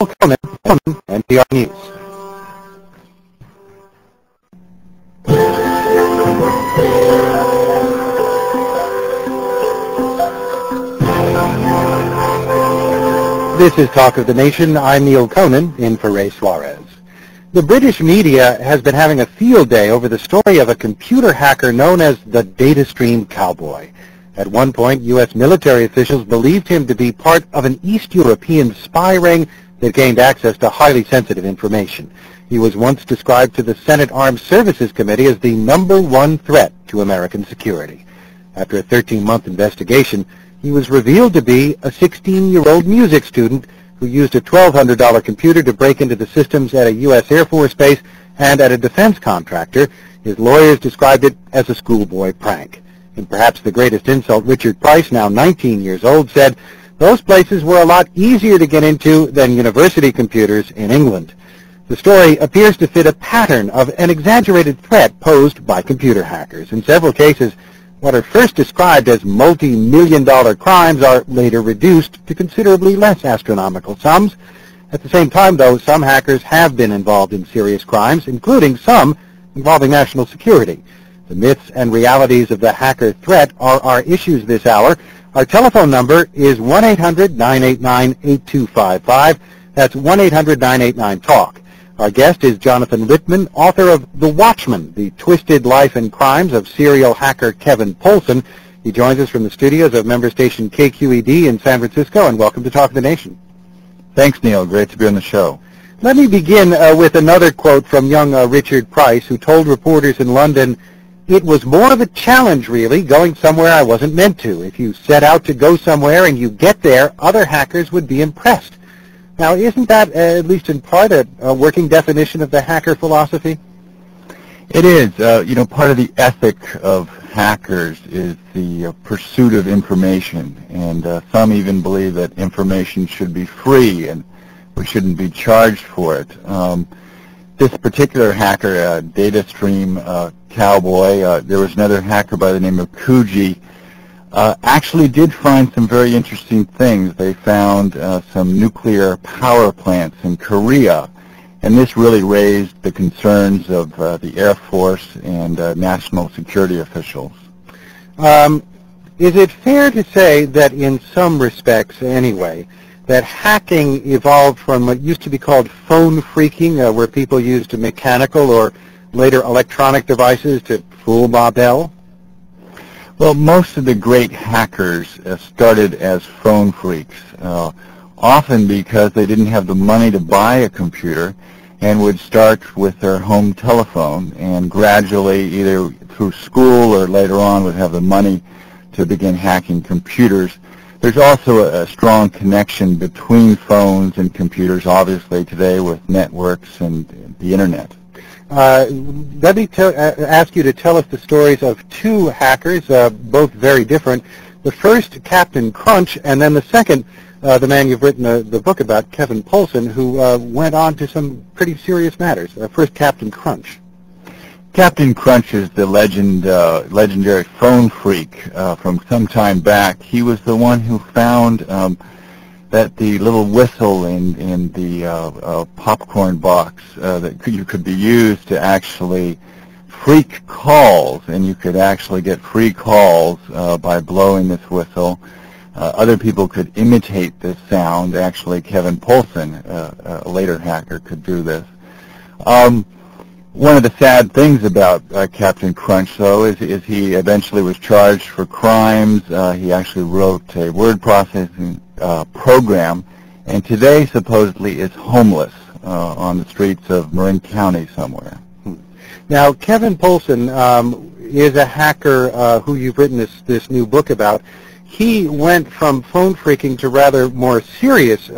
Conan, NPR News. This is Talk of the Nation. I'm Neal Conan, in for Ray Suarez. The British media has been having a field day over the story of a computer hacker known as the Data Stream Cowboy. At one point, U.S. military officials believed him to be part of an East European spy ring that gained access to highly sensitive information. He was once described to the Senate Armed Services Committee as the #1 threat to American security. After a 13-month investigation, he was revealed to be a 16-year-old music student who used a $1,200 computer to break into the systems at a U.S. Air Force base and at a defense contractor. His lawyers described it as a schoolboy prank. And perhaps the greatest insult, Richard Price, now 19 years old, said those places were a lot easier to get into than university computers in England. The story appears to fit a pattern of an exaggerated threat posed by computer hackers. In several cases, what are first described as multi-million-dollar crimes are later reduced to considerably less astronomical sums. At the same time, though, some hackers have been involved in serious crimes, including some involving national security. The myths and realities of the hacker threat are our issues this hour. Our telephone number is 1-800-989-8255. That's 1-800-989-TALK. Our guest is Jonathan Littman, author of The Watchman, The Twisted Life and Crimes of Serial Hacker Kevin Poulsen. He joins us from the studios of member station KQED in San Francisco, and welcome to Talk of the Nation. Thanks, Neil. Great to be on the show. Let me begin with another quote from young Richard Price, who told reporters in London, "It was more of a challenge, really, going somewhere I wasn't meant to. If you set out to go somewhere and you get there, other hackers would be impressed." Now, isn't that, at least in part, a working definition of the hacker philosophy? It is. Part of the ethic of hackers is the pursuit of information, and some even believe that information should be free and we shouldn't be charged for it. This particular hacker, Data Stream Cowboy, there was another hacker by the name of Kuji, actually did find some very interesting things. They found some nuclear power plants in Korea, and this really raised the concerns of the Air Force and national security officials. Is it fair to say that in some respects, anyway, that hacking evolved from what used to be called phone phreaking, where people used mechanical or later electronic devices to fool Ma Bell? Well, most of the great hackers started as phone phreaks, often because they didn't have the money to buy a computer and would start with their home telephone and gradually, either through school or later on, would have the money to begin hacking computers. There's also a strong connection between phones and computers, obviously, today with networks and the Internet. Let me ask you to tell us the stories of two hackers, both very different. The first, Captain Crunch, and then the second, the man you've written the book about, Kevin Poulsen, who went on to some pretty serious matters. First, Captain Crunch. Captain Crunch is the legendary phone phreak from some time back. He was the one who found that the little whistle in the popcorn box that you could be used to actually phreak calls, and you could actually get free calls by blowing this whistle. Other people could imitate this sound. Actually, Kevin Poulsen, a later hacker, could do this. One of the sad things about Captain Crunch, though, is he eventually was charged for crimes. He actually wrote a word processing program, and today supposedly is homeless on the streets of Marin County somewhere. Now, Kevin Poulsen is a hacker who you've written this new book about. He went from phone phreaking to rather more serious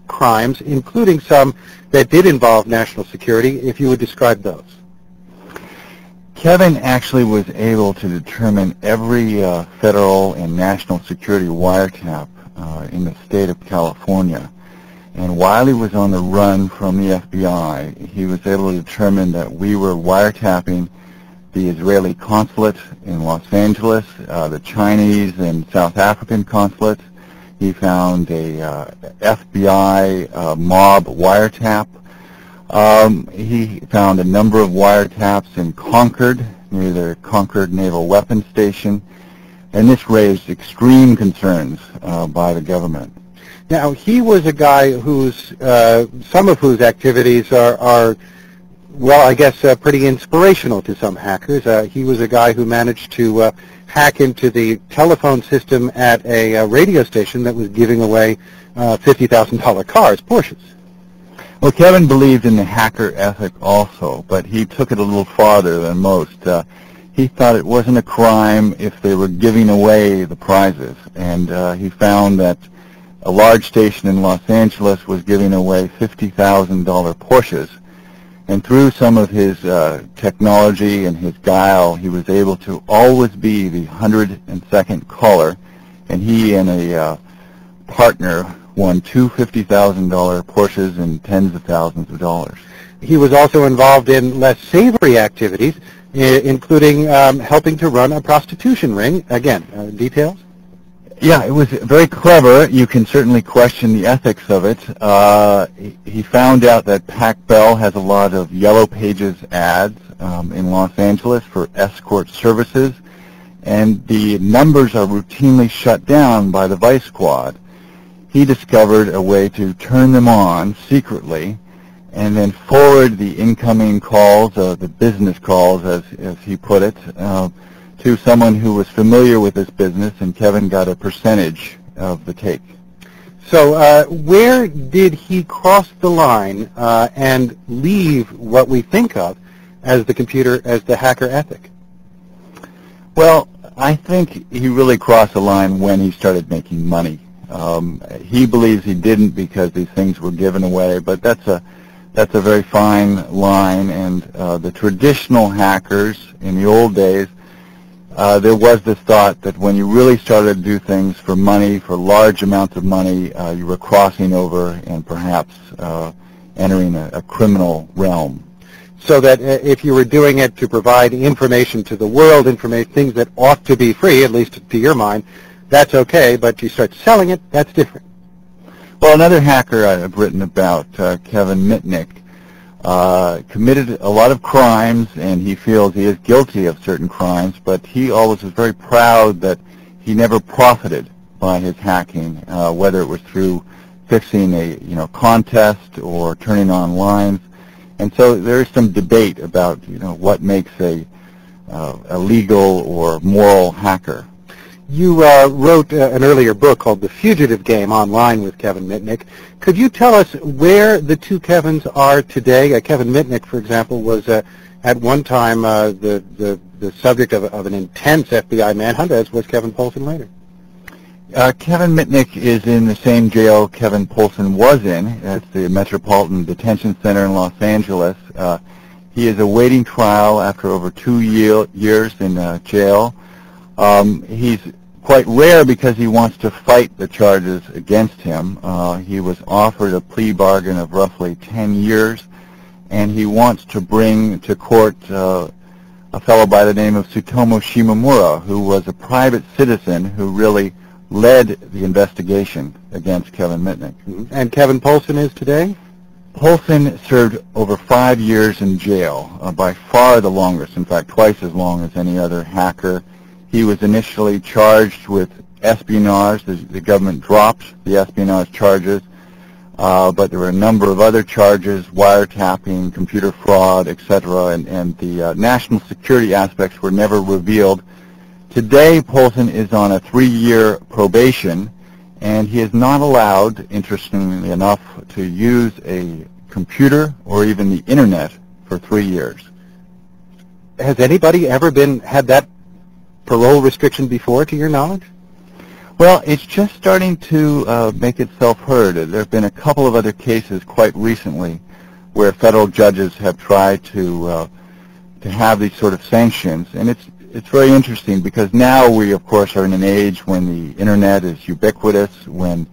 crimes, including some that did involve national security, if you would describe those. Kevin actually was able to determine every federal and national security wiretap in the state of California. And while he was on the run from the FBI, he was able to determine that we were wiretapping the Israeli consulate in Los Angeles, the Chinese and South African consulates, He found a FBI mob wiretap. He found a number of wiretaps in Concord, near the Concord Naval Weapons Station, and this raised extreme concerns by the government. Now, he was a guy whose, some of whose activities are well, I guess pretty inspirational to some hackers. He was a guy who managed to hack into the telephone system at a radio station that was giving away $50,000 cars, Porsches. Well, Kevin believed in the hacker ethic also, but he took it a little farther than most. He thought it wasn't a crime if they were giving away the prizes, and he found that a large station in Los Angeles was giving away $50,000 Porsches. And through some of his technology and his guile, he was able to always be the 102nd caller, and he and a partner won two $50,000 Porsches and tens of thousands of dollars. He was also involved in less savory activities, including helping to run a prostitution ring. Again, details? Yeah, it was very clever. You can certainly question the ethics of it. He found out that Pac Bell has a lot of Yellow Pages ads in Los Angeles for escort services, and the numbers are routinely shut down by the Vice Squad. He discovered a way to turn them on secretly and then forward the incoming calls, the business calls as he put it, to someone who was familiar with this business, and Kevin got a percentage of the take. So where did he cross the line and leave what we think of as the hacker ethic? Well, I think he really crossed the line when he started making money. He believes he didn't because these things were given away, but that's a very fine line, and the traditional hackers in the old days, there was this thought that when you really started to do things for money, for large amounts of money, you were crossing over and perhaps entering a criminal realm. So that if you were doing it to provide information to the world, things that ought to be free, at least to your mind, that's okay, but you start selling it, that's different. Well, another hacker I've written about, Kevin Mitnick, committed a lot of crimes, and he feels he is guilty of certain crimes, but he always was very proud that he never profited by his hacking, whether it was through fixing a contest or turning on lines. And so there is some debate about what makes a legal or moral hacker. You wrote an earlier book called The Fugitive Game online with Kevin Mitnick. Could you tell us where the two Kevins are today? Kevin Mitnick, for example, was at one time the subject of an intense FBI manhunt, as was Kevin Poulsen later. Kevin Mitnick is in the same jail Kevin Poulsen was in. That's the Metropolitan Detention Center in Los Angeles. He is awaiting trial after over 2 years in jail. He's quite rare because he wants to fight the charges against him. He was offered a plea bargain of roughly 10 years, and he wants to bring to court a fellow by the name of Tsutomu Shimomura, who was a private citizen who really led the investigation against Kevin Mitnick. And Kevin Poulsen is today? Poulsen served over 5 years in jail, by far the longest, in fact twice as long as any other hacker. He was initially charged with espionage. The government dropped the espionage charges, but there were a number of other charges, wiretapping, computer fraud, etc., and the national security aspects were never revealed. Today, Poulsen is on a 3-year probation, and he is not allowed, interestingly enough, to use a computer or even the Internet for 3 years. Has anybody ever had that parole restriction before, to your knowledge? Well, it's just starting to make itself heard. There have been a couple of other cases quite recently where federal judges have tried to have these sort of sanctions, and it's very interesting because now we, of course, are in an age when the Internet is ubiquitous, when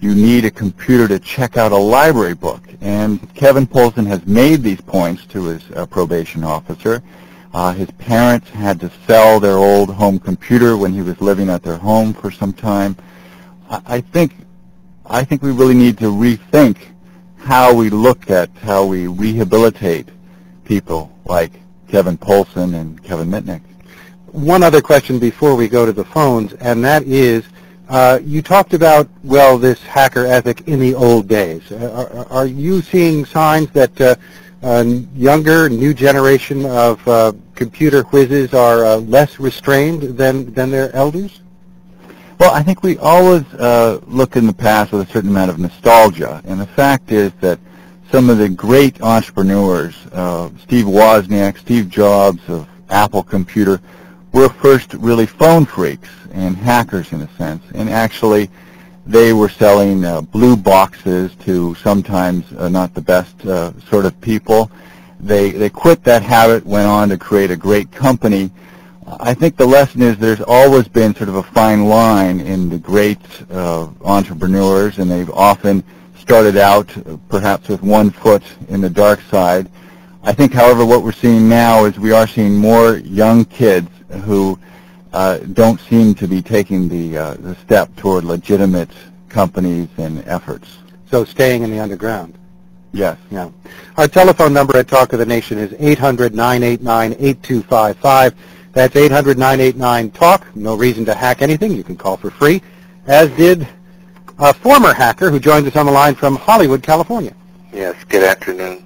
you need a computer to check out a library book. And Kevin Poulsen has made these points to his probation officer. His parents had to sell their old home computer when he was living at their home for some time. I think we really need to rethink how we look at how we rehabilitate people like Kevin Poulsen and Kevin Mitnick. One other question before we go to the phones, and that is, you talked about, well, this hacker ethic in the old days. Are you seeing signs that younger, new generation of computer whizzes are less restrained than their elders? Well, I think we always look in the past with a certain amount of nostalgia, and the fact is that some of the great entrepreneurs, Steve Wozniak, Steve Jobs of Apple Computer, were first really phone freaks and hackers in a sense, and actually they were selling blue boxes to sometimes not the best sort of people. They quit that habit, went on to create a great company. I think the lesson is there's always been sort of a fine line in the great entrepreneurs, and they've often started out perhaps with one foot in the dark side. I think, however, what we're seeing now is we are seeing more young kids who don't seem to be taking the step toward legitimate companies and efforts. So staying in the underground. Yes. Yeah. Our telephone number at Talk of the Nation is 800-989-8255. That's 800-989-TALK. No reason to hack anything. You can call for free, as did a former hacker who joins us on the line from Hollywood, California. Yes, good afternoon.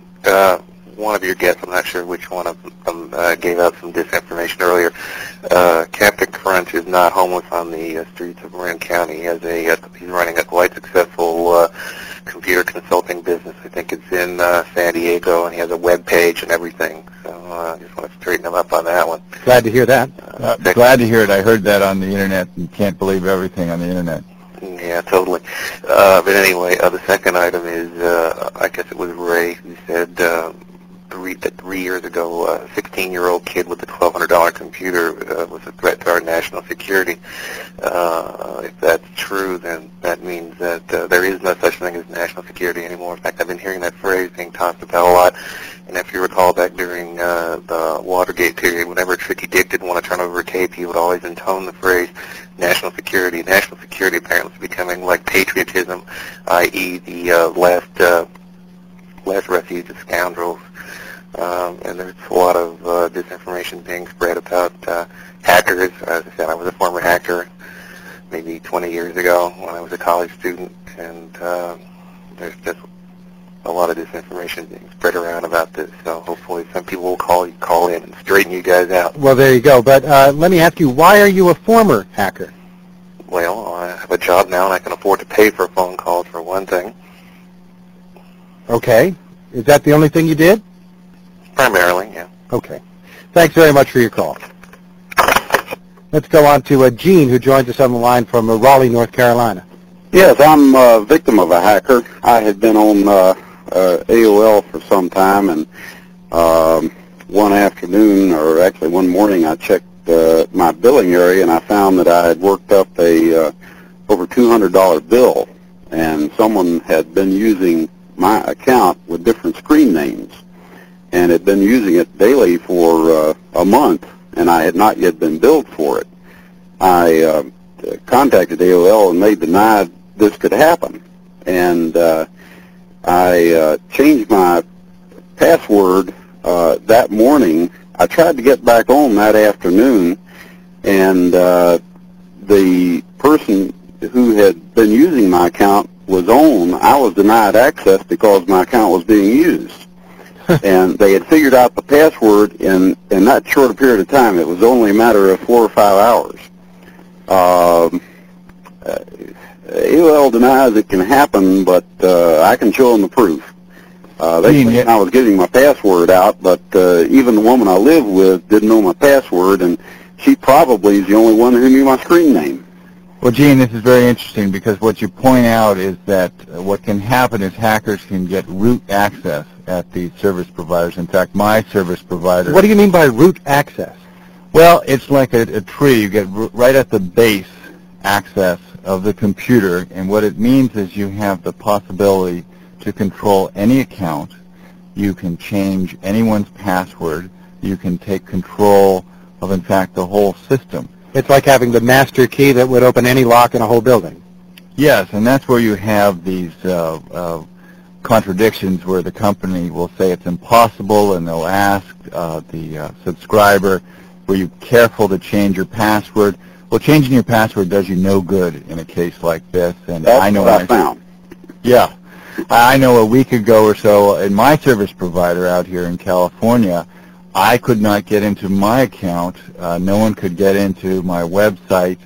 One of your guests, I'm not sure which one of them, gave out some disinformation earlier. Captain Crunch is not homeless on the streets of Marin County. He's running a quite successful computer consulting business. I think it's in San Diego, and he has a web page and everything. So I just want to straighten him up on that one. Glad to hear that. Glad to hear it. I heard that on the Internet, and can't believe everything on the Internet. Yeah, totally. But anyway, the second item is, I guess it was Ray who said 3 years ago, a 16-year-old kid with a $1,200 computer was a threat to our national security. If that's true, then that means that there is no such thing as national security anymore. In fact, I've been hearing that phrase being talked about a lot. And if you recall back during the Watergate period, whenever Tricky Dick didn't want to turn over a tape, he would always intone the phrase national security. National security apparently is becoming like patriotism, i.e. the last refuge of scoundrels. And there's a lot of disinformation being spread about hackers. As I said, I was a former hacker maybe 20 years ago when I was a college student, and there's just a lot of disinformation being spread around about this. So hopefully some people will call in and straighten you guys out. Well, there you go. But let me ask you, why are you a former hacker? Well, I have a job now, and I can afford to pay for phone calls, for one thing. Okay. Is that the only thing you did? Primarily, yeah. Okay. Thanks very much for your call. Let's go on to Gene, who joins us on the line from Raleigh, North Carolina. Yes, I'm a victim of a hacker. I had been on AOL for some time, and one afternoon, or actually one morning, I checked my billing area, and I found that I had worked up a over $200 bill, and someone had been using my account with different screen names, and had been using it daily for a month, and I had not yet been billed for it. I contacted AOL, and they denied this could happen, and I changed my password that morning. I tried to get back on that afternoon, and the person who had been using my account was on. I was denied access because my account was being used. And they had figured out the password in that short a period of time. It was only a matter of 4 or 5 hours. AOL denies it can happen, but I can show them the proof. They claimed I was giving my password out, but even the woman I live with didn't know my password, and she probably is the only one who knew my screen name. Well, Gene, this is very interesting, because what you point out is that what can happen is hackers can get root access at the service providers. In fact, my service provider... What do you mean by root access? Well, it's like a tree. You get right at the base access of the computer, and what it means is you have the possibility to control any account. You can change anyone's password. You can take control of, in fact, the whole system. It's like having the master key that would open any lock in a whole building. Yes, and that's where you have these contradictions where the company will say it's impossible, and they'll ask the subscriber, were you careful to change your password? Well, changing your password does you no good in a case like this. And That's I know what I found. Yeah. I know a week ago or so in my service provider out here in California, I could not get into my account. No one could get into my website.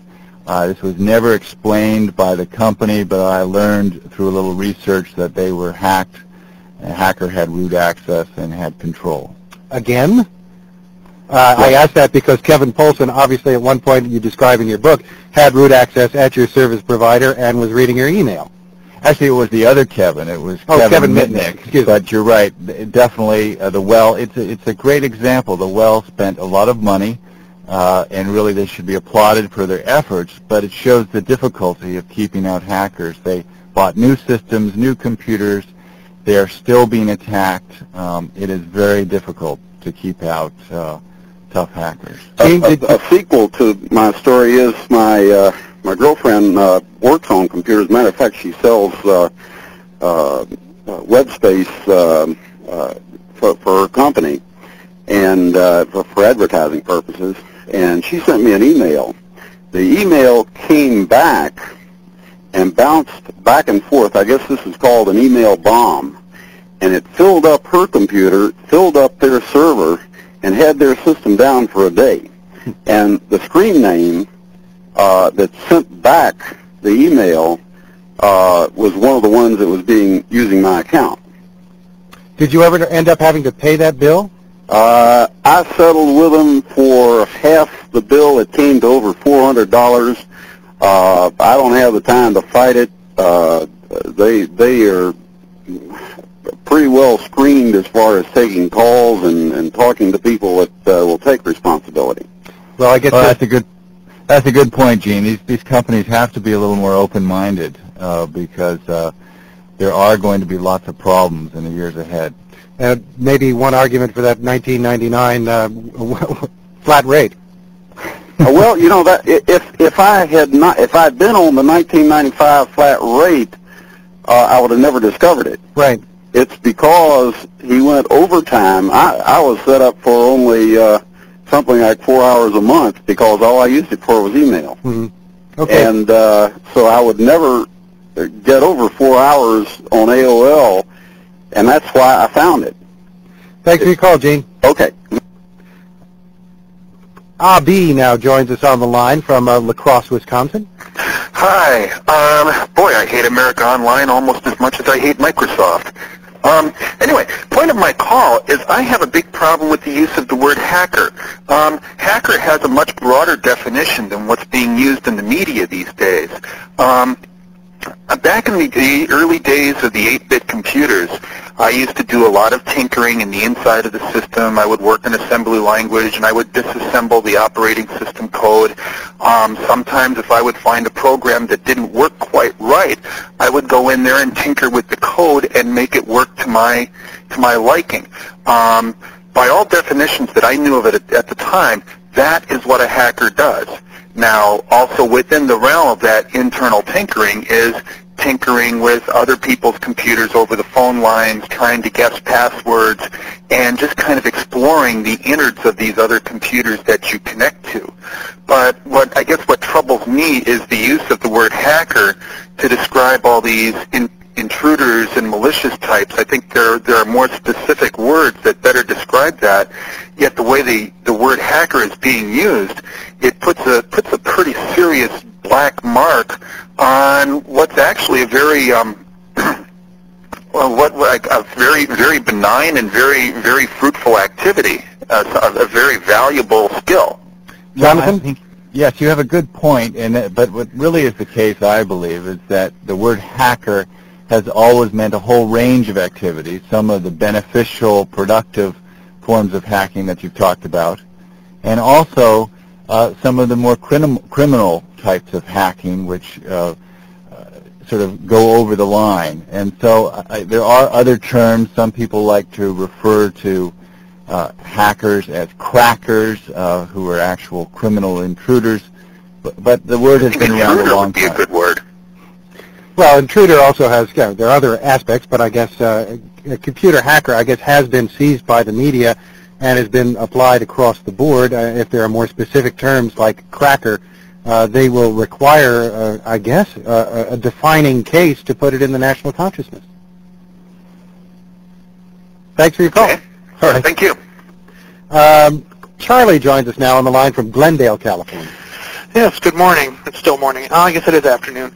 This was never explained by the company, but I learned through a little research that they were hacked. A hacker had root access and had control. Again? I asked that because Kevin Poulsen, obviously at one point you describe in your book, had root access at your service provider and was reading your email. Actually, it was the other Kevin. It was Kevin Mitnick. But you're right. Definitely, the well. It's a great example. The well spent a lot of money, and really they should be applauded for their efforts. But it shows the difficulty of keeping out hackers. They bought new systems, new computers. They are still being attacked. It is very difficult to keep out tough hackers. A sequel to my story is my girlfriend works on computers. As a matter of fact, she sells web space for her company and for advertising purposes. And she sent me an email. The email came back and bounced back and forth. I guess this is called an email bomb. And it filled up her computer, filled up their server, and had their system down for a day. And the screen name that sent back the email was one of the ones that was using my account. Did you ever end up having to pay that bill? I settled with them for half the bill. It came to over $400. I don't have the time to fight it. They are pretty well screened as far as taking calls and talking to people that will take responsibility. Well, I guess that's a good point, Gene. These companies have to be a little more open-minded because there are going to be lots of problems in the years ahead. Maybe one argument for that 1999 flat rate. Well, you know that if I'd been on the 1995 flat rate, I would have never discovered it. Right. It's because he went overtime. I was set up for only something like 4 hours a month because all I used it for was email. Mm-hmm. Okay. And so I would never get over 4 hours on AOL, and that's why I found it. Thanks for your call, Gene. Okay. Abi now joins us on the line from La Crosse, Wisconsin. Hi. Boy, I hate America Online almost as much as I hate Microsoft. Anyway, point of my call is I have a big problem with the use of the word hacker. Hacker has a much broader definition than what's being used in the media these days. Back in the early days of the 8-bit computers, I used to do a lot of tinkering in the inside of the system. I would work in assembly language, and I would disassemble the operating system code. Sometimes if I would find a program that didn't work quite right, I would go in there and tinker with the code and make it work to my liking. By all definitions that I knew of it at the time, that is what a hacker does. Now, also within the realm of that internal tinkering is tinkering with other people's computers over the phone lines, trying to guess passwords, and just kind of exploring the innards of these other computers that you connect to. But I guess what troubles me is the use of the word hacker to describe all these intruders and malicious types. I think there are more specific words that better describe that. Yet the way the word hacker is being used, it puts a pretty serious black mark on what's actually a very very benign and very fruitful activity, a very valuable skill. Jonathan? Yes, you have a good point, but what really is the case, I believe, is that the word hacker has always meant a whole range of activities, some of the beneficial, productive forms of hacking that you've talked about, and also some of the more criminal types of hacking, which sort of go over the line. And so there are other terms. Some people like to refer to hackers as crackers, who are actual criminal intruders, but the word has been around a long time. Would be a good word. Well, intruder also has, there are other aspects, but I guess a computer hacker, I guess, has been seized by the media and has been applied across the board. If there are more specific terms like cracker, they will require, I guess, a defining case to put it in the national consciousness. Thanks for your call. Okay. All right. Thank you. Charlie joins us now on the line from Glendale, California. Yes, good morning. It's still morning. I guess it is afternoon.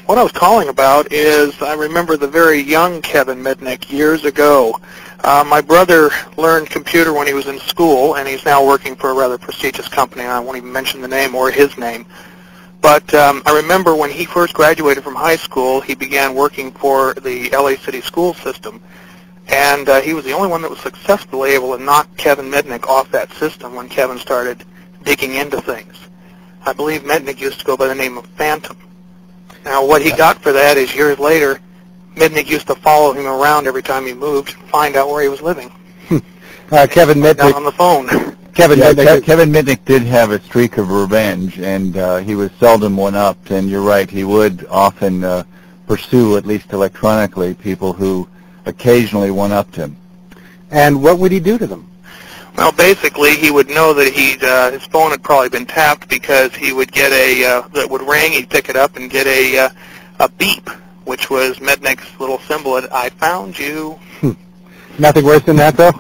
What I was calling about is I remember the very young Kevin Mitnick years ago. My brother learned computer when he was in school, and he's now working for a rather prestigious company. I won't even mention the name or his name. But I remember when he first graduated from high school, he began working for the LA City school system. And he was the only one that was successfully able to knock Kevin Mitnick off that system when Kevin started digging into things. I believe Mitnick used to go by the name of Phantom. Now, what he got for that is years later, Mitnick used to follow him around every time he moved and find out where he was living. Kevin Mitnick on the phone. Kevin Mitnick did have a streak of revenge, and he was seldom one-upped. And you're right, he would often pursue, at least electronically, people who occasionally one-upped him. And what would he do to them? Well, basically, he would know that his phone had probably been tapped because he would get that would ring, he'd pick it up and get a beep, which was Mitnick's little symbol, I found you. Nothing worse than that, though?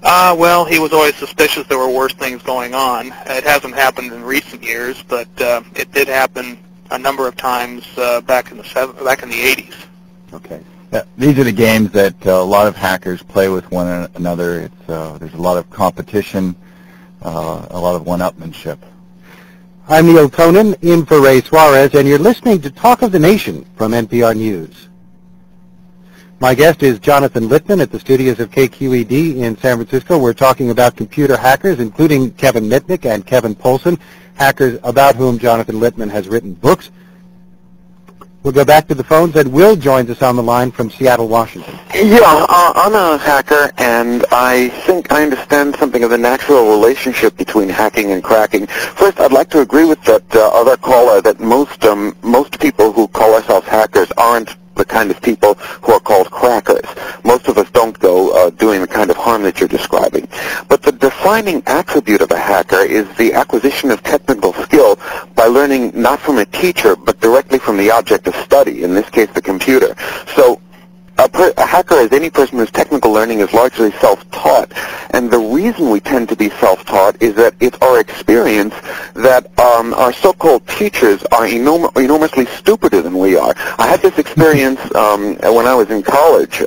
Well, he was always suspicious there were worse things going on. It hasn't happened in recent years, but it did happen a number of times back in the 80s. Okay. These are the games that a lot of hackers play with one another. There's a lot of competition, a lot of one-upmanship. I'm Neal Conan, in for Ray Suarez, and you're listening to Talk of the Nation from NPR News. My guest is Jonathan Littman at the studios of KQED in San Francisco. We're talking about computer hackers, including Kevin Mitnick and Kevin Poulsen, hackers about whom Jonathan Littman has written books. We'll go back to the phones, and Will joins us on the line from Seattle, Washington. Yeah, I'm a hacker, and I think I understand something of the natural relationship between hacking and cracking. First, I'd like to agree with that other caller that most people who call ourselves hackers aren't the kind of people who are called crackers. Most of us don't go doing the kind of harm that you're describing. But the defining attribute of a hacker is the acquisition of technical skill by learning not from a teacher, but directly from the object of study, in this case the computer. So a hacker, as any person whose technical learning is largely self-taught, and the reason we tend to be self-taught is that it's our experience that our so-called teachers are enormously stupider than we are. I had this experience when I was in college.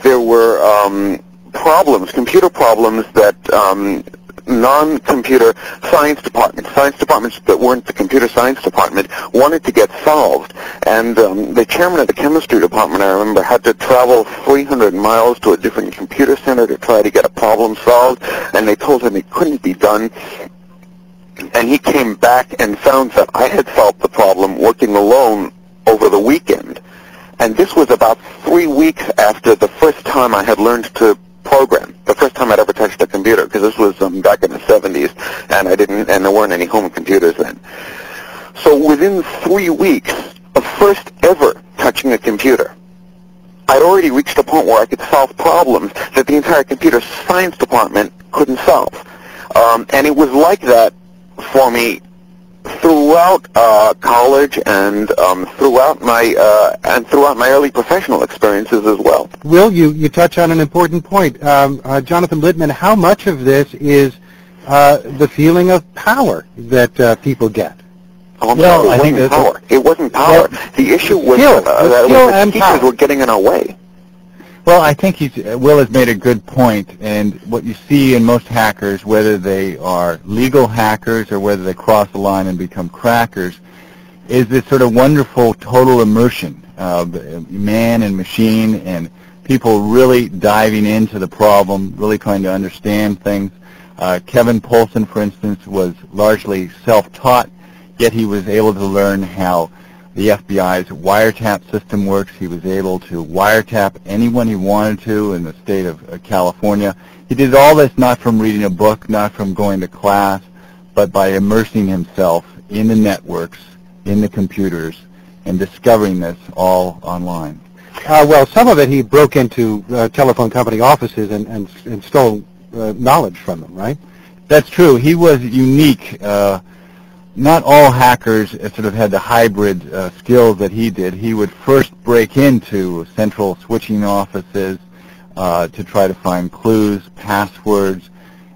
There were computer problems that non-computer science departments that weren't the computer science department wanted to get solved. And the chairman of the chemistry department, I remember, had to travel 300 miles to a different computer center to try to get a problem solved, and they told him it couldn't be done. And he came back and found that I had solved the problem working alone over the weekend. And this was about 3 weeks after the first time I had learned to program, the first time I'd ever touched a computer, because this was back in the 70s, and there weren't any home computers then. So within 3 weeks of first ever touching a computer, I'd already reached a point where I could solve problems that the entire computer science department couldn't solve. And it was like that for me throughout college and throughout my early professional experiences as well. Will, you touch on an important point. Jonathan Littman, how much of this is the feeling of power that people get? Well, I think it wasn't power. The issue was that the teachers were getting in our way. Well, I think Will has made a good point, and what you see in most hackers, whether they are legal hackers or whether they cross the line and become crackers, is this sort of wonderful total immersion of man and machine and people really diving into the problem, really trying to understand things. Kevin Poulsen, for instance, was largely self-taught, yet he was able to learn how the FBI's wiretap system works. He was able to wiretap anyone he wanted to in the state of California. He did all this not from reading a book, not from going to class, but by immersing himself in the networks, in the computers, and discovering this all online. Well, some of it he broke into telephone company offices and stole knowledge from them, right? That's true. He was unique. Not all hackers sort of had the hybrid skills that he did. He would first break into central switching offices to try to find clues, passwords,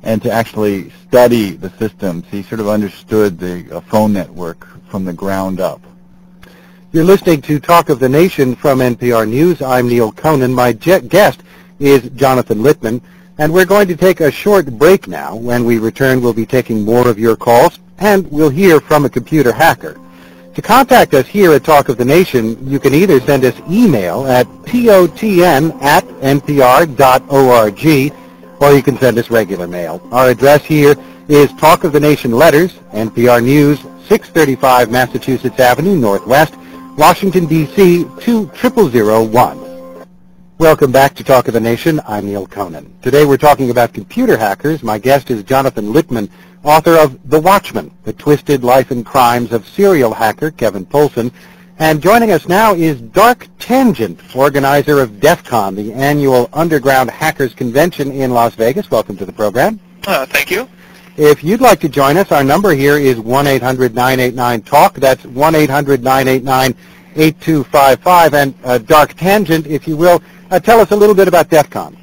and to actually study the systems. He sort of understood the phone network from the ground up. You're listening to Talk of the Nation from NPR News. I'm Neal Conan. My guest is Jonathan Littman, and we're going to take a short break now. When we return, we'll be taking more of your calls, and we'll hear from a computer hacker. To contact us here at Talk of the Nation, you can either send us email at totn@npr.org, or you can send us regular mail. Our address here is Talk of the Nation Letters, NPR News, 635 Massachusetts Avenue, Northwest, Washington, D.C. 20001. Welcome back to Talk of the Nation. I'm Neal Conan. Today we're talking about computer hackers. My guest is Jonathan Littman, author of The Watchman, The Twisted Life and Crimes of Serial Hacker Kevin Poulsen. And joining us now is Dark Tangent, organizer of DEF CON, the annual underground hackers convention in Las Vegas. Welcome to the program. Thank you. If you'd like to join us, our number here is 1-800-989-TALK. That's 1-800-989-8255. And Dark Tangent, if you will, tell us a little bit about DEF CON.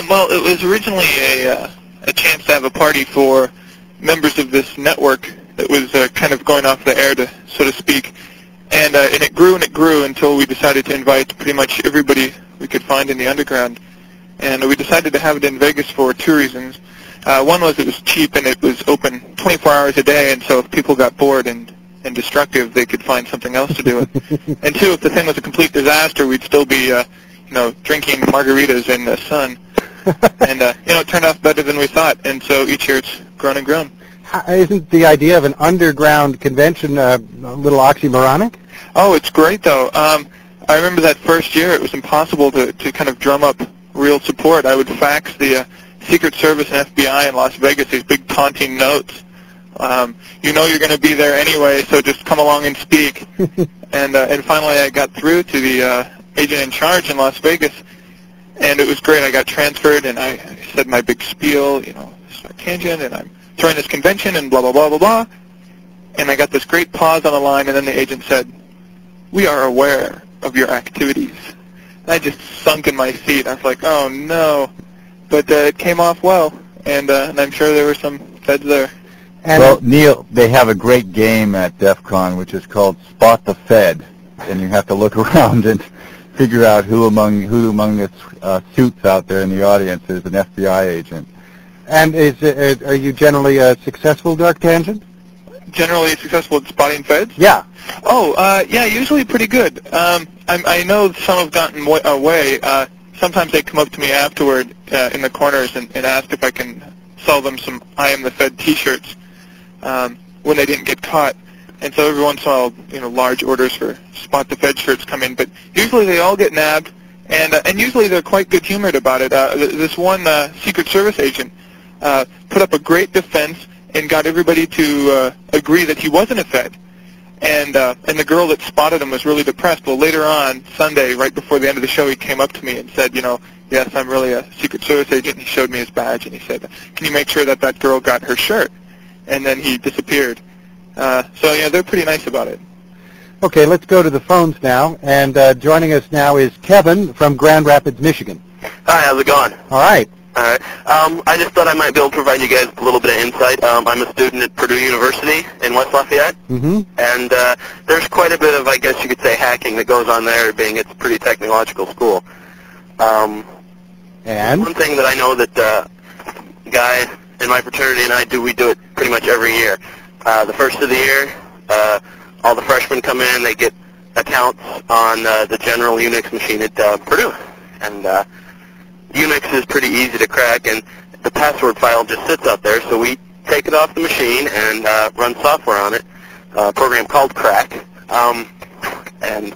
Well, it was originally a chance to have a party for members of this network that was kind of going off the air, so to speak. And it grew and it grew until we decided to invite pretty much everybody we could find in the underground. And we decided to have it in Vegas for two reasons. One was it was cheap and it was open 24 hours a day, and so if people got bored and destructive, they could find something else to do. And two, if the thing was a complete disaster, we'd still be, drinking margaritas in the sun. And, it turned out better than we thought, and so each year it's grown and grown. Isn't the idea of an underground convention a little oxymoronic? Oh, it's great, though. I remember that first year it was impossible to kind of drum up real support. I would fax the Secret Service and FBI in Las Vegas these big taunting notes. You're going to be there anyway, so just come along and speak. And finally I got through to the agent in charge in Las Vegas, and it was great. I got transferred, and I said my big spiel, this is my tangent, and I'm throwing this convention, and blah, blah, blah, blah, blah. And I got this great pause on the line, and then the agent said, "We are aware of your activities." And I just sunk in my seat. I was like, oh, no. But it came off well, and I'm sure there were some feds there. Well, Neal, they have a great game at DEF CON, which is called Spot the Fed, and you have to look around and figure out who among the suits out there in the audience is an FBI agent. And are you generally a successful, Dark Tangent? Generally successful at spotting feds? Yeah. Oh, yeah, usually pretty good. I know some have gotten away. Sometimes they come up to me afterward in the corners and ask if I can sell them some I Am the Fed T-shirts when they didn't get caught. And so every once in a while, large orders for Spot the Fed shirts come in. But usually they all get nabbed, and usually they're quite good-humored about it. This one Secret Service agent put up a great defense and got everybody to agree that he wasn't a Fed. And the girl that spotted him was really depressed. Well, later on, Sunday, right before the end of the show, he came up to me and said, yes, I'm really a Secret Service agent. He showed me his badge, and he said, can you make sure that girl got her shirt? And then he disappeared. So, yeah, they're pretty nice about it. Okay, let's go to the phones now. And joining us now is Kevin from Grand Rapids, Michigan. Hi, how's it going? All right. All right. I just thought I might be able to provide you guys a little bit of insight. I'm a student at Purdue University in West Lafayette, and there's quite a bit of, I guess you could say, hacking that goes on there, being it's a pretty technological school. And? One thing that I know that guy in my fraternity and I do, we do it pretty much every year. The first of the year, all the freshmen come in, they get accounts on the general Unix machine at Purdue, and Unix is pretty easy to crack, and the password file just sits out there, so we take it off the machine and run software on it, a program called Crack, and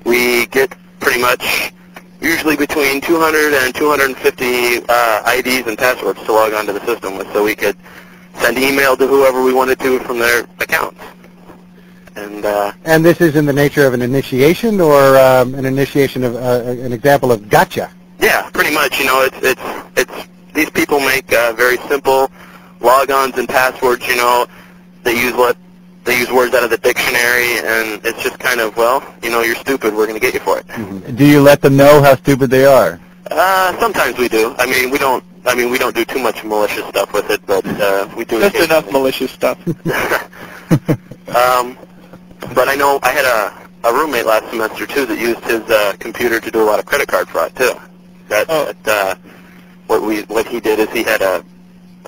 we get pretty much usually between 200 and 250 IDs and passwords to log onto the system with, so we could send email to whoever we wanted to from their accounts. And And this is in the nature of an initiation, or an initiation of an example of gotcha? Yeah, pretty much. You know, it's these people make very simple logons and passwords. You know, they use words out of the dictionary, and it's just kind of, well, you know, you're stupid. We're going to get you for it. Mm-hmm. Do you let them know how stupid they are? Sometimes we do. I mean, we don't do too much malicious stuff with it, but we do. Just enough malicious stuff. But I know I had a roommate last semester too that used his computer to do a lot of credit card fraud too. What he did is he had a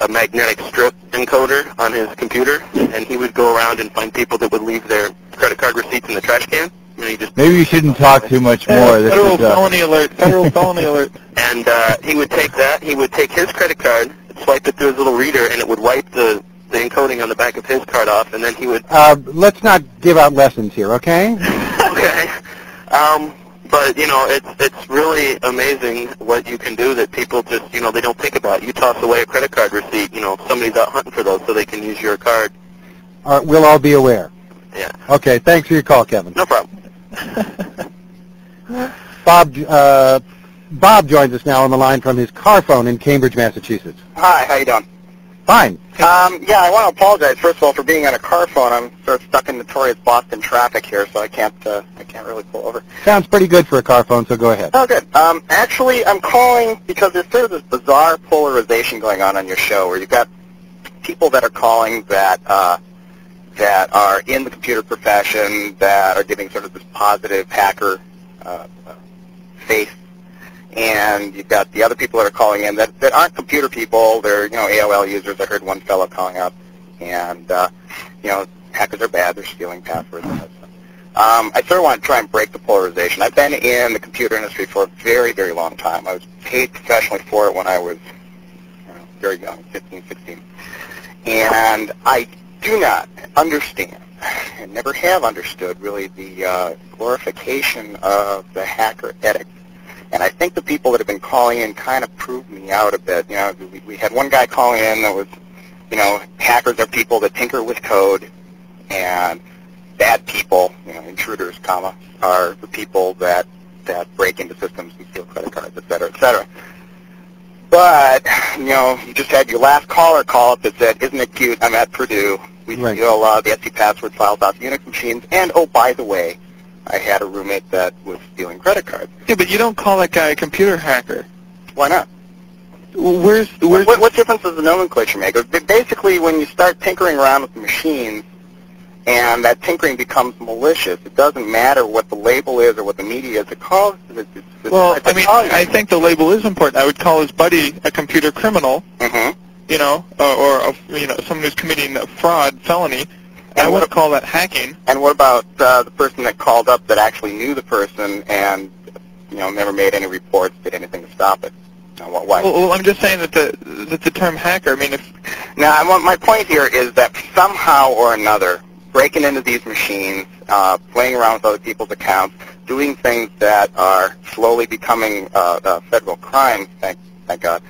magnetic strip encoder on his computer, and he would go around and find people that would leave their credit card receipts in the trash can. And he just maybe you shouldn't talk too much more. Federal felony alert! Federal felony alert! And he would take that. He would take his credit card, swipe it through his little reader, and it would wipe the encoding on the back of his card off, and then he would... Let's not give out lessons here, okay? Okay. But, you know, it's really amazing what you can do that people just, you know, they don't think about. You toss away a credit card receipt, you know, somebody's out hunting for those so they can use your card. We'll all be aware. Yeah. Okay, thanks for your call, Kevin. No problem. Bob joins us now on the line from his car phone in Cambridge, Massachusetts. Hi, how you doing? Fine. Yeah, I want to apologize first of all for being on a car phone. I'm sort of stuck in notorious Boston traffic here, so I can't really pull over. Sounds pretty good for a car phone, so go ahead. Oh, good. Actually, I'm calling because there's sort of this bizarre polarization going on your show, where you've got people that are calling that are in the computer profession, that are giving sort of this positive hacker face. And you've got the other people that are calling in that aren't computer people. They're, you know, AOL users. I heard one fellow calling up, and, you know, hackers are bad. They're stealing passwords and that stuff. I sort of want to try and break the polarization. I've been in the computer industry for a very, very long time. I was paid professionally for it when I was, you know, very young, 15, 16. And I do not understand, and never have understood, really, the glorification of the hacker ethic. And I think the people that have been calling in kind of proved me out a bit. You know, we had one guy calling in that was, you know, hackers are people that tinker with code, and bad people, you know, intruders, are the people that break into systems and steal credit cards, et cetera, et cetera. But, you know, you just had your last caller call up that said, isn't it cute, I'm at Purdue. We steal the SC password files off Unix machines, and, oh, by the way, I had a roommate that was stealing credit cards. Yeah, but you don't call that guy a computer hacker. Why not? What difference does the nomenclature make? Basically, when you start tinkering around with the machines, and that tinkering becomes malicious, it doesn't matter what the label is or what the media is. It calls it. Well, I mean, I think the label is important. I would call his buddy a computer criminal. Mm-hmm. You know, or you know, someone who's committing a fraud, felony. I wouldn't call that hacking. And what about the person that called up that actually knew the person and, you know, never made any reports, did anything to stop it? Why? Well, I'm just saying that the term hacker, I mean, if... Now, my point here is that somehow or another, breaking into these machines, playing around with other people's accounts, doing things that are slowly becoming federal crimes, thank God,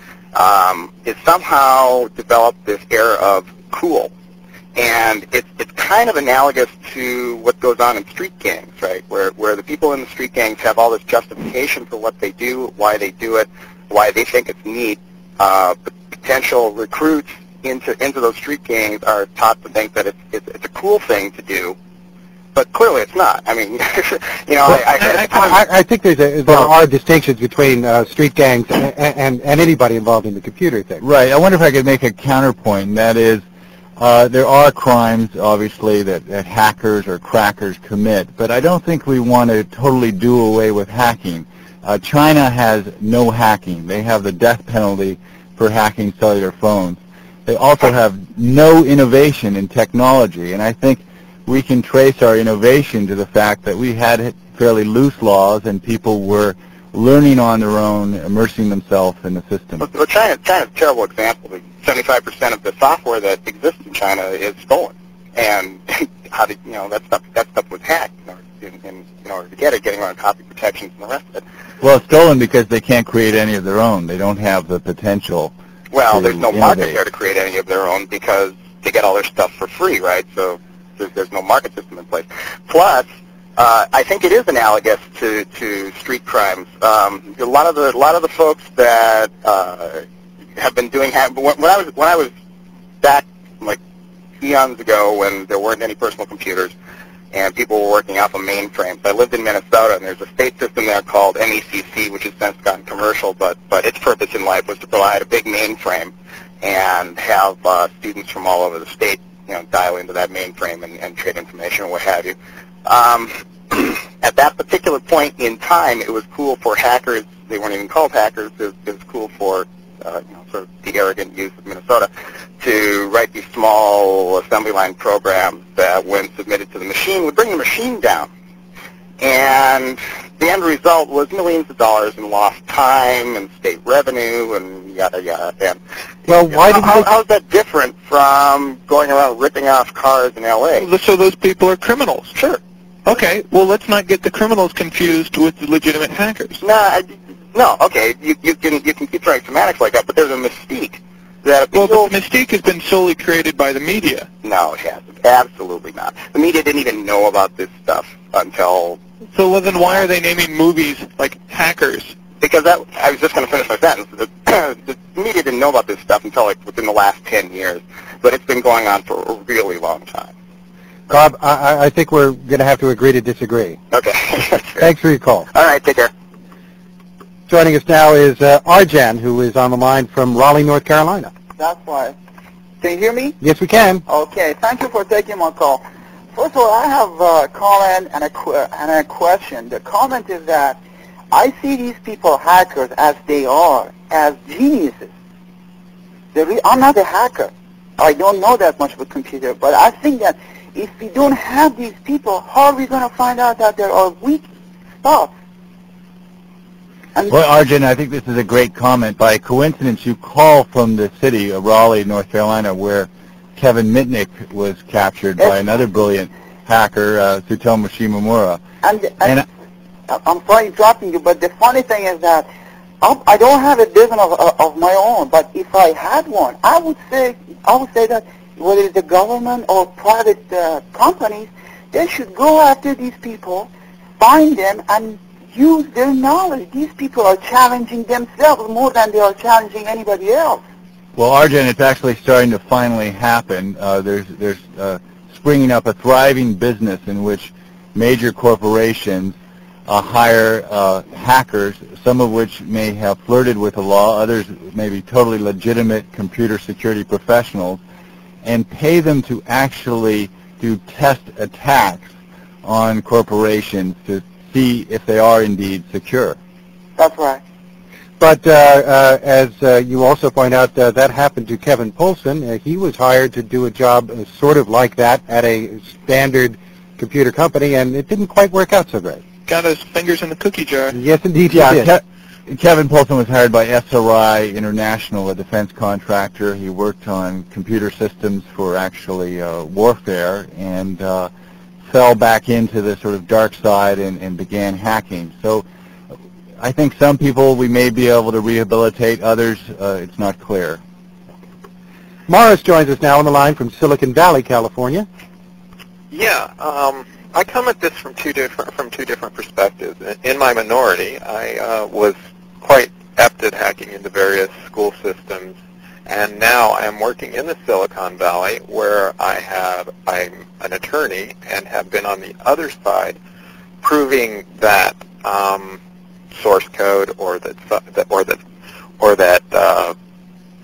is somehow developed this air of cool. And it's kind of analogous to what goes on in street gangs, right? Where the people in the street gangs have all this justification for what they do, why they do it, why they think it's neat. The potential recruits into those street gangs are taught to think that it's a cool thing to do, but clearly it's not. I mean, you know, I think there are distinctions between street gangs and anybody involved in the computer thing. Right. I wonder if I could make a counterpoint, and that is, there are crimes, obviously, that hackers or crackers commit, but I don't think we want to totally do away with hacking. China has no hacking. They have the death penalty for hacking cellular phones. They also have no innovation in technology, and I think we can trace our innovation to the fact that we had fairly loose laws and people were learning on their own, immersing themselves in the system. Well, China's a terrible example. 75% of the software that exists in China is stolen, and how did that stuff was hacked in order to get it, getting around copy protections and the rest of it. Well, it's stolen because they can't create any of their own. They don't have the potential. Well, there's no market there to create any of their own because they get all their stuff for free, right? So there's no market system in place. Plus, I think it is analogous to street crimes. A lot of the folks that have been doing when I was back like eons ago when there weren't any personal computers and people were working off of mainframes. I lived in Minnesota, and there's a state system there called MECC, which has since gone commercial, but its purpose in life was to provide a big mainframe and have students from all over the state, dial into that mainframe and trade information or what have you. At that particular point in time, it was cool for hackers. They weren't even called hackers. It was cool for sort of the arrogant youth of Minnesota to write these small assembly line programs that, when submitted to the machine, would bring the machine down. And the end result was millions of dollars in lost time and state revenue and yada yada. And well, how's that different from going around ripping off cars in L.A.? So those people are criminals. Sure. Okay, well, let's not get the criminals confused with the legitimate hackers. No, okay, you can keep throwing semantics like that, but there's a mystique that well, the mystique has been solely created by the media. No, it hasn't. Absolutely not. The media didn't even know about this stuff until... So well, then why are they naming movies like Hackers? Because I was just going to finish my sentence. The media didn't know about this stuff until like within the last 10 years, but it's been going on for a really long time. Bob, I think we're going to have to agree to disagree. Okay. Thanks for your call. All right, take care. Joining us now is Arjan, who is on the line from Raleigh, North Carolina. That's why. Can you hear me? Yes, we can. Okay, thank you for taking my call. First of all, I have a comment and a question. The comment is that I see these people, hackers, as they are, as geniuses. I'm not a hacker. I don't know that much about computer, but I think that if we don't have these people, how are we going to find out that there are weak stuff? Well, Arjun, I think this is a great comment. By coincidence, you call from the city of Raleigh, North Carolina, where Kevin Mitnick was captured by another brilliant hacker, Tsutomu Shimomura. And I'm sorry interrupting you, but the funny thing is that I don't have a business of my own, but if I had one, I would say that whether it's the government or private companies, they should go after these people, find them, and use their knowledge. These people are challenging themselves more than they are challenging anybody else. Well, Arjun, it's actually starting to finally happen. There's springing up a thriving business in which major corporations hire hackers, some of which may have flirted with the law, others may be totally legitimate computer security professionals, and pay them to actually do test attacks on corporations to see if they are indeed secure. That's right. But as you also point out, that happened to Kevin Poulsen. He was hired to do a job sort of like that at a standard computer company, and it didn't quite work out so great. Got his fingers in the cookie jar. Yes, indeed, yeah, he did. Kevin Poulsen was hired by SRI International, a defense contractor. He worked on computer systems for actually warfare, and fell back into the sort of dark side and began hacking. So I think some people we may be able to rehabilitate, others it's not clear. Morris joins us now on the line from Silicon Valley, California. Yeah, I come at this from two different perspectives. In my minority, I was quite apt at hacking into various school systems, and now I am working in the Silicon Valley, where I'm an attorney and have been on the other side, proving that source code or that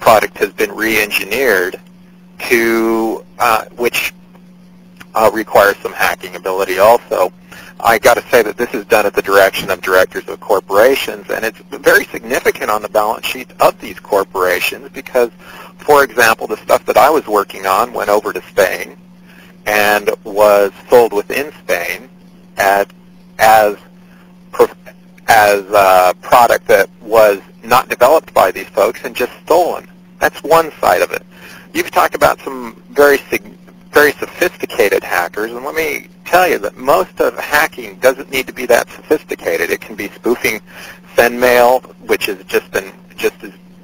product has been re-engineered to which requires some hacking ability also. I got to say that this is done at the direction of directors of corporations, and it's very significant on the balance sheet of these corporations because, for example, the stuff that I was working on went over to Spain and was sold within Spain as a product that was not developed by these folks and just stolen. That's one side of it. You've talked about some very sophisticated hackers, and let me tell you that most of hacking doesn't need to be that sophisticated. It can be spoofing send mail, which is just as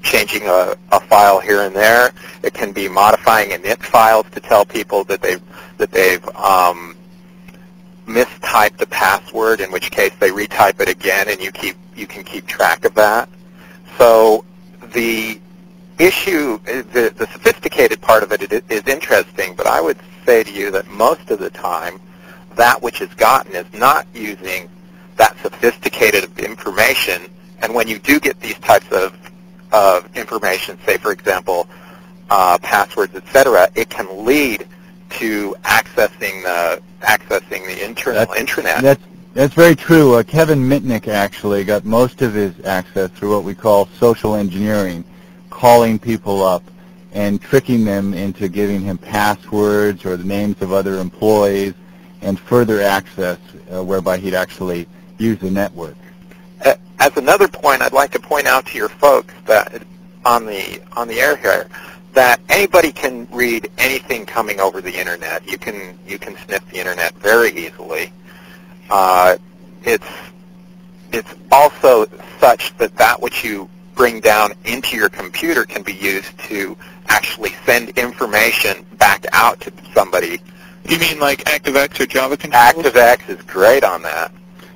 changing a file here and there. It can be modifying init files to tell people that that they've mistyped the password, in which case they retype it again, and you can keep track of that. So the issue, the sophisticated part of it is interesting, but I would say to you that most of the time, that which is gotten is not using that sophisticated information. And when you do get these types of information, say for example, passwords, etc., it can lead to accessing the internal intranet. That's very true. Kevnin Mitnick actually got most of his access through what we call social engineering, calling people up and tricking them into giving him passwords or the names of other employees and further access whereby he'd actually use the network. As another point, I'd like to point out to your folks that on the air here that anybody can read anything coming over the internet. You can sniff the internet very easily. It's also such that which you bring down into your computer can be used to actually send information back out to somebody. You mean like ActiveX or Java controls? ActiveX is great on that.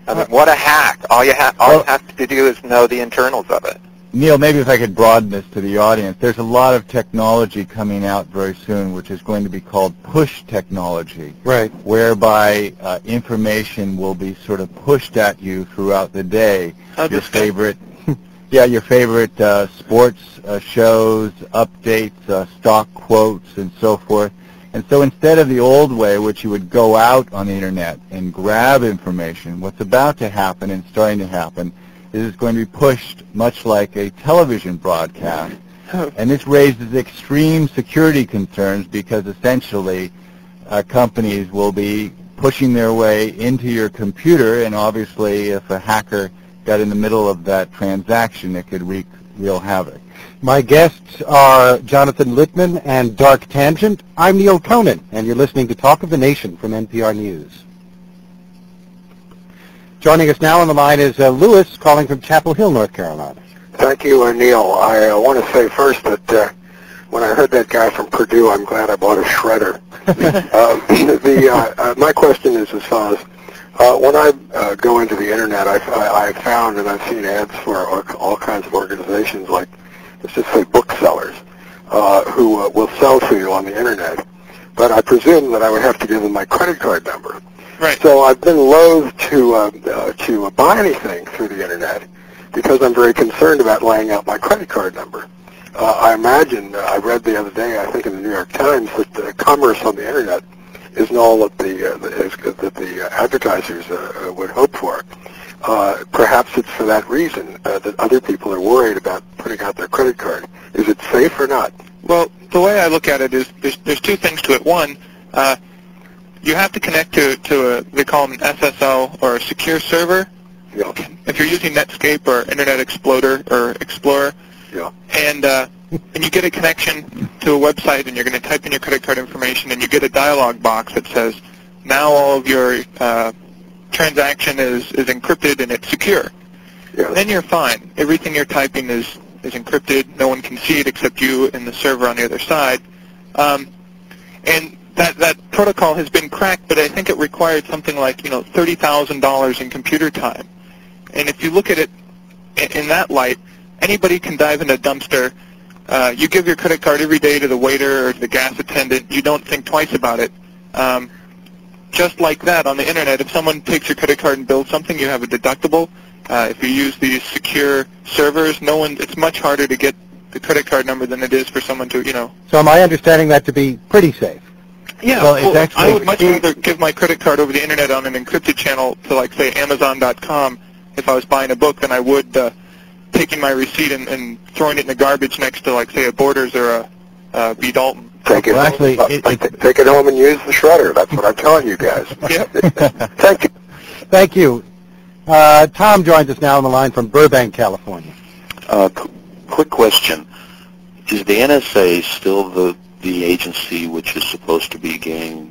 I mean, what a hack! All you have to do is know the internals of it. Neal, maybe if I could broaden this to the audience, there's a lot of technology coming out very soon which is going to be called push technology, right? Whereby information will be sort of pushed at you throughout the day. Your favorite, your favorite sports shows, updates, stock quotes, and so forth. And so instead of the old way, which you would go out on the internet and grab information, what's about to happen and starting to happen is it's going to be pushed much like a television broadcast. And this raises extreme security concerns because essentially companies will be pushing their way into your computer, and obviously if a hacker got in the middle of that transaction, it could wreak real havoc. My guests are Jonathan Littman and Dark Tangent. I'm Neal Conan, and you're listening to Talk of the Nation from NPR News. Joining us now on the line is Lewis, calling from Chapel Hill, North Carolina. Thank you, Neal. I want to say first that when I heard that guy from Purdue, I'm glad I bought a shredder. My question is as follows. When I go into the internet, I found and I've seen ads for all kinds of organizations like, let's just say, booksellers who will sell to you on the internet. But I presume that I would have to give them my credit card number. Right. So I've been loath to buy anything through the internet because I'm very concerned about laying out my credit card number. I imagine, I read the other day, I think in the New York Times, that commerce on the internet isn't all that the advertisers would hope for. Perhaps it's for that reason that other people are worried about putting out their credit card. Is it safe or not? Well, the way I look at it is there's two things to it. One, you have to connect to they call them an SSL or a secure server. Yeah. If you're using Netscape or Internet Explorer, yeah. And you get a connection to a website, and you're going to type in your credit card information, and you get a dialog box that says, now all of your transaction is encrypted and it's secure. Yeah. Then you're fine. Everything you're typing is encrypted. No one can see it except you and the server on the other side. And that protocol has been cracked, but I think it required something like $30,000 in computer time. And if you look at it in that light, anybody can dive in a dumpster. You give your credit card every day to the waiter or to the gas attendant. You don't think twice about it. Just like that, on the internet, if someone takes your credit card and builds something, you have a deductible. If you use these secure servers, it's much harder to get the credit card number than it is for someone to, So am I understanding that to be pretty safe? Yeah, well, I would much rather give my credit card over the internet on an encrypted channel to, like, say, Amazon.com if I was buying a book than I would taking my receipt and throwing it in the garbage next to, like, say, a Borders or a B. Dalton. Take it home and use the shredder. That's what I'm telling you guys. Yep. Thank you. Thank you. Tom joins us now on the line from Burbank, California. Quick question. Is the NSA still the agency which is supposed to be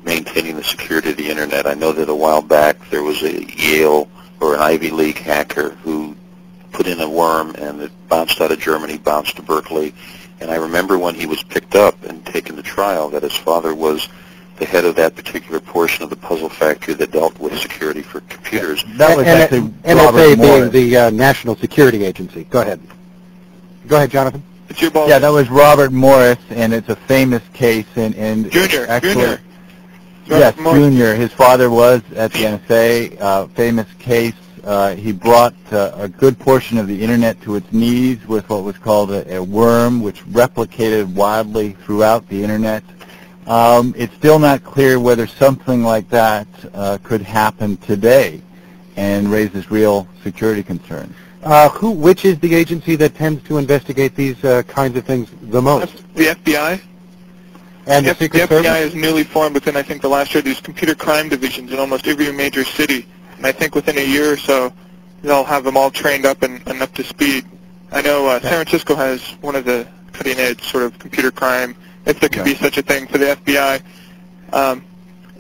maintaining the security of the Internet? I know that a while back there was a Yale or an Ivy League hacker who put in a worm and it bounced out of Germany, bounced to Berkeley. And I remember when he was picked up and taken to trial that his father was the head of that particular portion of the puzzle factory that dealt with security for computers. That was actually NSA being the National Security Agency. Go ahead. Go ahead, Jonathan. It's your ball. Yeah, that was Robert Morris, and it's a famous case. And Junior. Yes, Junior. His father was at the NSA. Famous case. He brought a good portion of the Internet to its knees with what was called a worm, which replicated wildly throughout the Internet. It's still not clear whether something like that could happen today and raises real security concerns. Which is the agency that tends to investigate these kinds of things the most? The FBI. And the Secret Service? FBI is newly formed within, I think, the last year. There's computer crime divisions in almost every major city. And I think within a year or so, they'll have them all trained up and up to speed. I know San Francisco has one of the cutting-edge sort of computer crime, if there could be such a thing, for the FBI.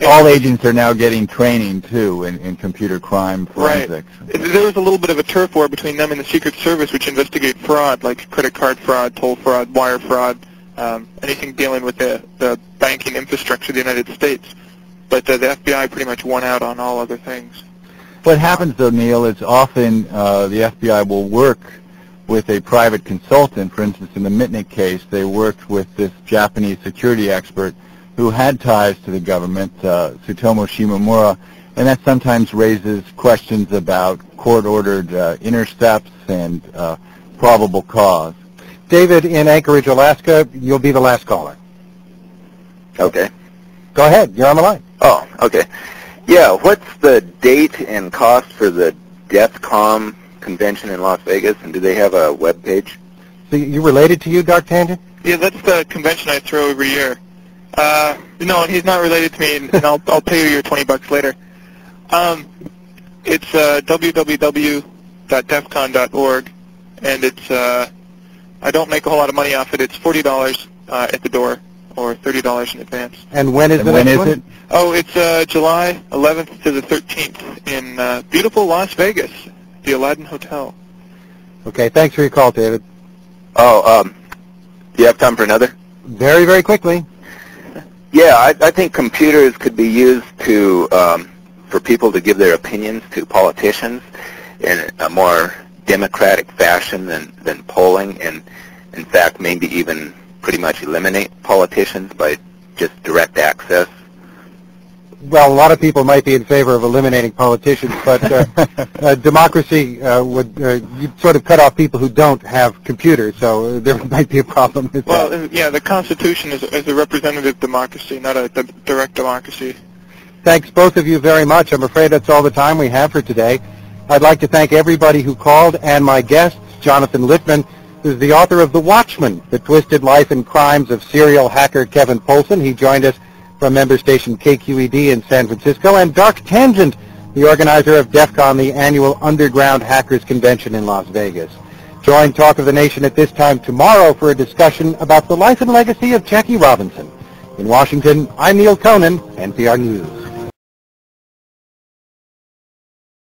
All agents are now getting training, too, in computer crime forensics. Right. There was a little bit of a turf war between them and the Secret Service, which investigate fraud, like credit card fraud, toll fraud, wire fraud, anything dealing with the banking infrastructure of the United States. But the FBI pretty much won out on all other things. What happens, though, Neal, is often the FBI will work with a private consultant. For instance, in the Mitnick case, they worked with this Japanese security expert who had ties to the government, Tsutomu Shimomura, and that sometimes raises questions about court-ordered intercepts and probable cause. David in Anchorage, Alaska, you'll be the last caller. Okay. Go ahead. You're on the line. Oh, okay. Yeah, what's the date and cost for the DEFCON convention in Las Vegas, and do they have a web page? So you related to you, Dark Tangent? Yeah, that's the convention I throw every year. No, he's not related to me, and I'll pay you your $20 later. It's www.defcon.org, and it's I don't make a whole lot of money off it. It's $40 at the door, or $30 in advance. And when is it? Oh, it's July 11th to the 13th in beautiful Las Vegas, the Aladdin Hotel. Okay, thanks for your call, David. Oh, do you have time for another? Very, very quickly. Yeah, I think computers could be used to for people to give their opinions to politicians in a more democratic fashion than polling, and in fact maybe even pretty much eliminate politicians by just direct access. Well, a lot of people might be in favor of eliminating politicians, but democracy would you'd sort of cut off people who don't have computers, so there might be a problem with that. Well, yeah, the Constitution is a representative democracy, not a direct democracy. Thanks, both of you, very much. I'm afraid that's all the time we have for today. I'd like to thank everybody who called and my guests, Jonathan Littman, who's the author of The Watchman, The Twisted Life and Crimes of Serial Hacker Kevin Poulsen. He joined us from member station KQED in San Francisco, and Dark Tangent, the organizer of DEF CON, the annual Underground Hackers Convention in Las Vegas. Join Talk of the Nation at this time tomorrow for a discussion about the life and legacy of Jackie Robinson. In Washington, I'm Neal Conan, NPR News.